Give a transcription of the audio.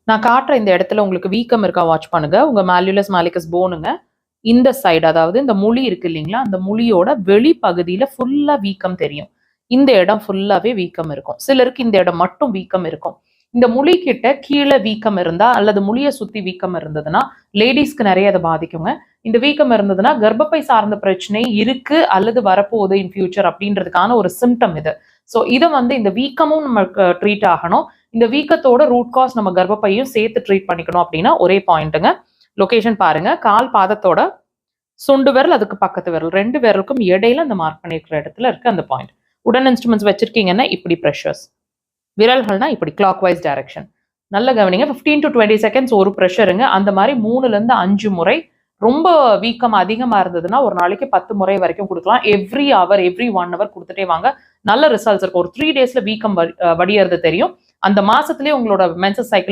நான் காட்டுற இந்த இடத்துல உங்களுக்கு வீக்கம் இருக்கா வாட்ச் பண்ணுங்க. உங்க மால்யூலஸ் மாலிகஸ் போனுங்க இந்த சைடு, அதாவது இந்த முழி இருக்கு இல்லைங்களா, அந்த முழியோட வெளிப்பகுதியில ஃபுல்லா வீக்கம் தெரியும். இந்த இடம் ஃபுல்லாவே வீக்கம் இருக்கும். சிலருக்கு இந்த இடம் மட்டும் வீக்கம் இருக்கும். இந்த முழி கிட்ட கீழே வீக்கம் இருந்தா அல்லது முழியை சுத்தி வீக்கம் இருந்ததுன்னா லேடிஸ்க்கு நிறைய அதை பாதிக்குங்க. இந்த வீக்கம் இருந்ததுன்னா கர்ப்பப்பை சார்ந்த பிரச்சனை இருக்கு அல்லது வரப்போகுது இன் ஃபியூச்சர் அப்படின்றதுக்கான ஒரு சிம்டம் இது. ஸோ இதை இந்த வீக்கமும் நமக்கு ட்ரீட் ஆகணும். இந்த வீக்கத்தோட ரூட் காஸ் நம்ம கர்ப்பப்பையும் சேர்த்து ட்ரீட் பண்ணிக்கணும் அப்படின்னா ஒரே பாயிண்ட்டுங்க. லொகேஷன் பாருங்க, கால் பாதத்தோட சுண்டு விரல் அதுக்கு பக்கத்து விரல் 2 விரலுக்கும் இடையில அந்த மார்க் பண்ணிருக்கிற இடத்துல இருக்கு அந்த பாயிண்ட். உடன் இன்ஸ்ட்ருமெண்ட்ஸ் வச்சிருக்கீங்கன்னா இப்படி ப்ரெஷர்ஸ், விரல்கள்னா இப்படி கிளாக் வைஸ் டைரக்ஷன். நல்ல கவனிங்க, 15 to 20 செகண்ட்ஸ் ஒரு ப்ரெஷருங்க. அந்த மாதிரி 3 to 5 முறை. ரொம்ப வீக்கம் அதிகமா இருந்ததுன்னா ஒரு நாளைக்கு 10 முறை வரைக்கும் கொடுக்கலாம். எவ்ரி ஹவர் எவ்ரி 1 hour கொடுத்துட்டே வாங்க. நல்ல ரிசல்ட்ஸ் இருக்கும். ஒரு 3 daysல வீக்கம் வடியறது தெரியும். அந்த மாசத்துலயே உங்களோட மென்சஸ் சைக்கிள்